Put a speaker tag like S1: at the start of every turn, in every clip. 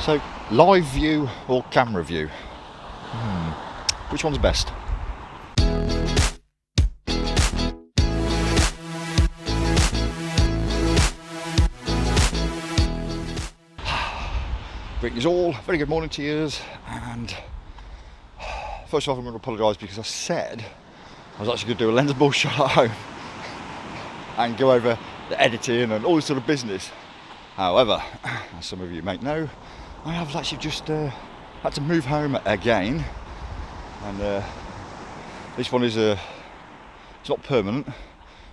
S1: So, live view or camera view? Which one's best? Greetings all, very good morning to you, and first of all I'm going to apologise because I said I was actually going to do a lens ball shot at home and go over the editing and all this sort of business. However, as some of you may know, I have actually just had to move home again, and this one is it's not permanent,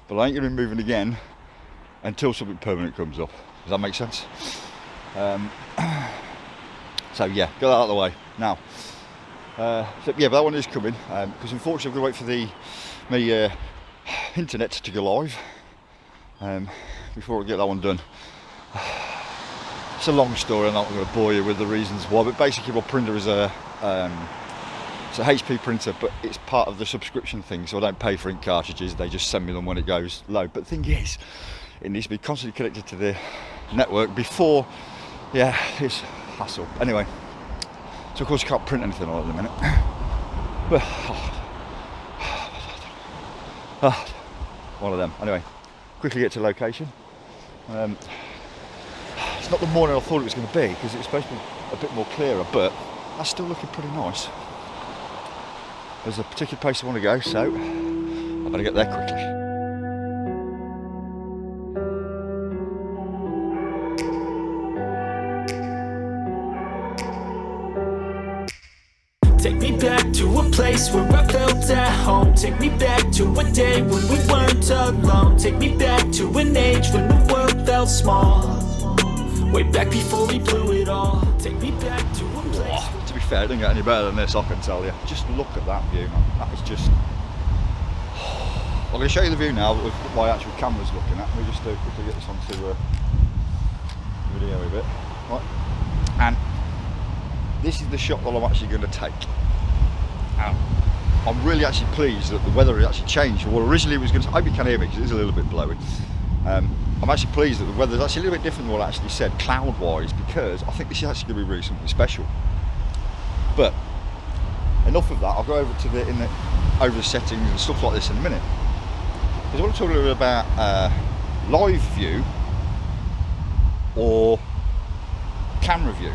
S1: but I ain't going to be moving again until something permanent comes up. Does that make sense? So yeah, get that out of the way now. So yeah, but that one is coming because unfortunately I've got to wait for my internet to go live before I get that one done. It's a long story, I'm not going to bore you with the reasons why, but basically my printer is it's a HP printer, but it's part of the subscription thing, so I don't pay for ink cartridges, they just send me them when it goes low. But the thing is, it needs to be constantly connected to the network before, yeah, it's hassle. Anyway, so of course I can't print anything on it at the minute. But, one of them. Anyway, quickly get to location. It's not the morning I thought it was going to be because it was supposed to be a bit more clearer, but that's still looking pretty nice. There's a particular place I want to go, so I better get there quickly.
S2: Take me back to a place where I felt at home. Take me back to a day when we weren't alone. Take me back to an age when the world felt small. Way back before we blew it all. Take me back to a place.
S1: To be fair, it doesn't get any better than this, I can tell you. Just look at that view, man. That is just... I'm going to show you the view now with what my actual camera's looking at. Let me just quickly get this onto video a bit. Right. And this is the shot that I'm actually going to take. I'm really actually pleased that the weather has actually changed. Well, originally it was going to... I hope you can hear me because it is a little bit blowy. I'm actually pleased that the weather is actually a little bit different than what I actually said, cloud-wise, because I think this is actually going to be really something special. But enough of that. I'll go over to over the settings and stuff like this in a minute. Because I want to talk a little bit about live view or camera view.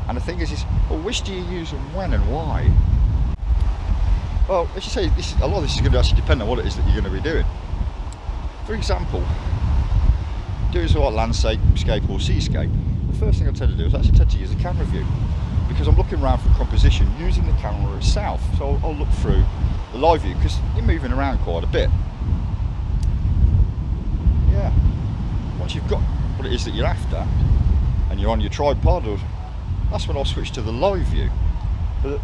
S1: And the thing is well, which do you use and when and why? Well, as you say, a lot of this is going to actually depend on what it is that you're going to be doing. For example, doing something like landscape or seascape, the first thing I tend to do is actually tend to use a camera view because I'm looking around for composition using the camera itself. So I'll look through the live view because you're moving around quite a bit. Yeah. Once you've got what it is that you're after and you're on your tripod, that's when I'll switch to the live view. But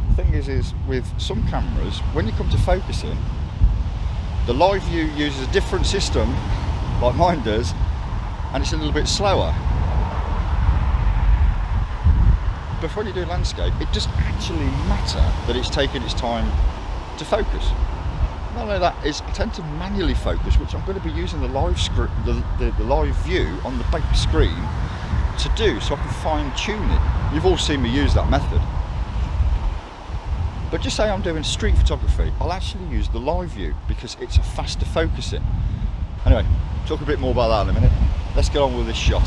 S1: the thing is with some cameras, when you come to focusing, the live view uses a different system like mine does, and it's a little bit slower. But when you do landscape, it doesn't actually matter that it's taken its time to focus. Not only that, I tend to manually focus, which I'm going to be using the live the live view on the big screen to do, so I can fine tune it. You've all seen me use that method. But just say I'm doing street photography, I'll actually use the live view because it's a faster focusing. Anyway, talk a bit more about that in a minute. Let's get on with this shot.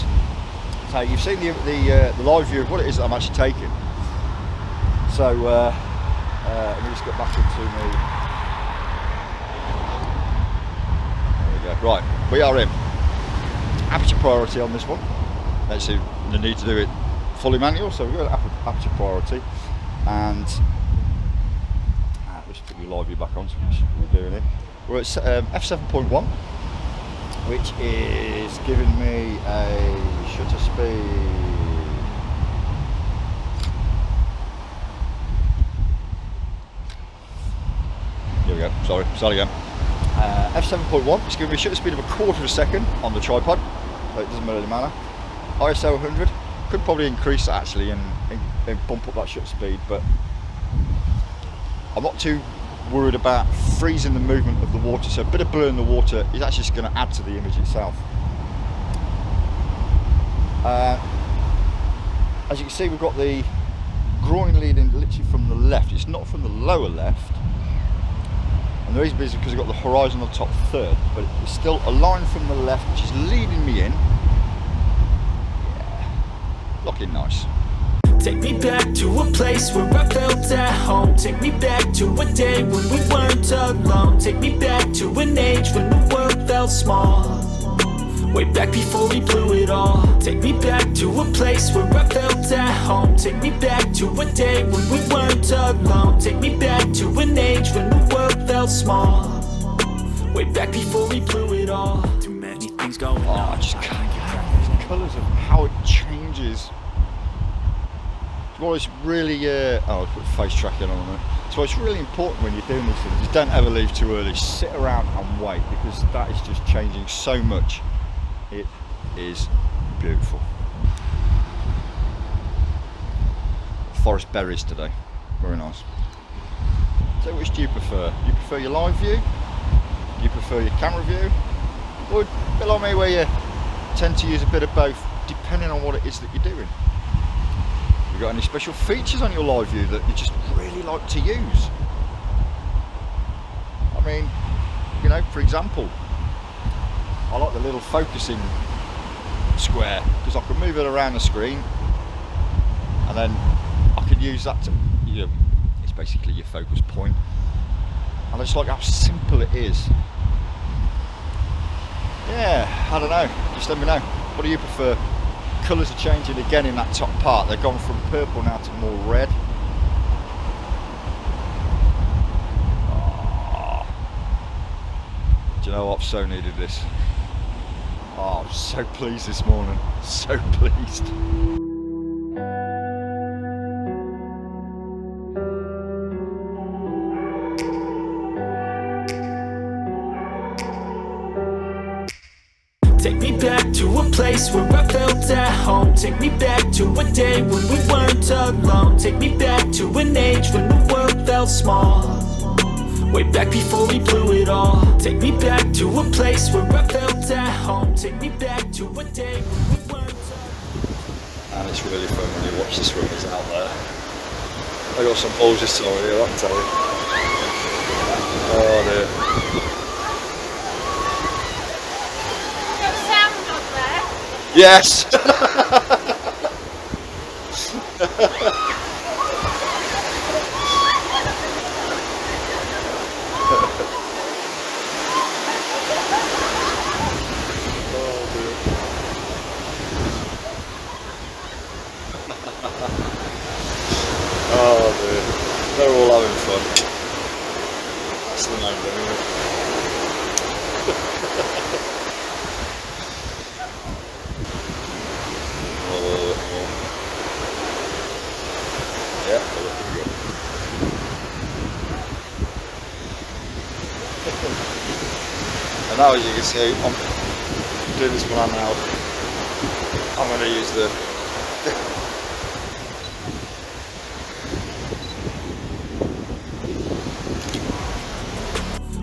S1: So you've seen the live view of what it is that I'm actually taking. So let me just get back into me. There we go. Right, we are in. Aperture priority on this one. Actually, the need to do it fully manual, so we've got aperture priority, and let's put your live view back on. So we're doing it. We're at f7.1, which is giving me a shutter speed. Here we go. Sorry, start again. f7.1. It's giving me a shutter speed of 1/4 second on the tripod, so it doesn't really matter. ISO 100. Could probably increase that actually and bump up that shutter speed, but I'm not too worried about freezing the movement of the water, so a bit of blur in the water is actually just going to add to the image itself. as you can see, we've got the groin leading literally from the left. It's not from the lower left, and the reason is because we've got the horizon on the top third, but it's still a line from the left which is leading me in. Yeah, looking nice.
S2: Take me back to a place where I felt at home. Take me back to a day when we weren't alone. Take me back to an age when the world felt small. Way back before we blew it all. Take me back to a place where I felt at home. Take me back to a day when we weren't alone. Take me back to an age when the world felt small. Way back before we blew it all. Too many things going on.
S1: I just can't get these colours of how it changes. Well, it's really, I'll put face tracking on it. So it's really important when you're doing these things, you don't ever leave too early. Sit around and wait, because that is just changing so much. It is beautiful. Forest berries today, very nice. So which do you prefer? Do you prefer your live view? Do you prefer your camera view? Or a bit like me where you tend to use a bit of both, depending on what it is that you're doing? Have you got any special features on your live view that you just really like to use? I mean, you know, for example, I like the little focusing square because I can move it around the screen, and then I can use that to, you know, it's basically your focus point. And I just like how simple it is. Yeah, I don't know, just let me know. What do you prefer? Colours are changing again in that top part. They've gone from purple now to more red. Oh. Do you know what? I've so needed this. Oh, I'm so pleased this morning. So pleased.
S2: Take me back to a place where I felt at home. Take me back to a day when we weren't alone. Take me back to an age when the world felt small. Way back before we blew it all. Take me back to a place where I felt at home. Take me back to a day when we weren't alone.
S1: And it's really fun when you watch the swimmers out there. I got some balls this time of year, I can tell you. Oh dear. Yes! Oh dear. They're all having fun. That's the name of it, isn't it? Yeah, they're looking good. And now, as you can see, I'm doing this one now. I'm going to use the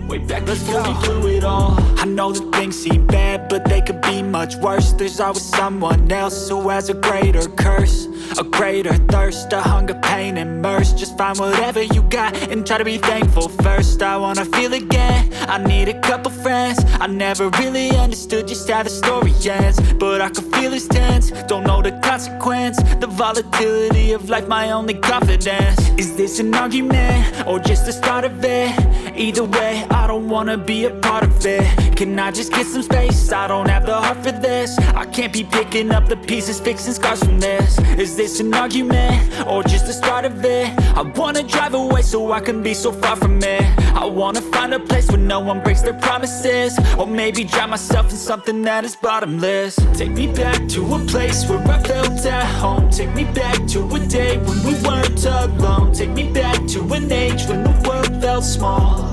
S2: way back before we blew it all. I know that things seem bad, but they could be much worse. There's always someone else who has a greater curse, a greater thirst, a hunger, pain, and mercy. Just find whatever you got and try to be thankful first. I wanna feel again, I need a couple friends. I never really understood just how the story ends, but I can feel it's tense, don't know the consequence. The volatility of life, my only confidence. Is this an argument, or just the start of it? Either way, I don't wanna be a part of it. Can I just get some space? I don't have the heart for this. I can't be picking up the pieces, fixing scars from this. Is this an argument, or just the start of it? I wanna drive away so I can be so far from it. I wanna find a place where no one breaks their promises, or maybe drown myself in something that is bottomless. Take me back to a place where I felt at home. Take me back to a day when we weren't alone. Take me back to an age when the world felt small.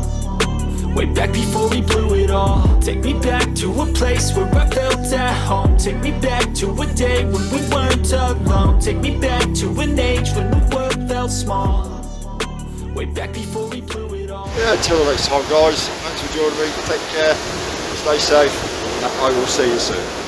S2: Way back before we blew it all. Take me back to a place where I felt at home. Take me back to a day when we weren't alone. Take me back to an age when the world felt small. Way back before we blew it all.
S1: Yeah, until the next time guys, thanks for joining me, take care, stay safe, and I will see you soon.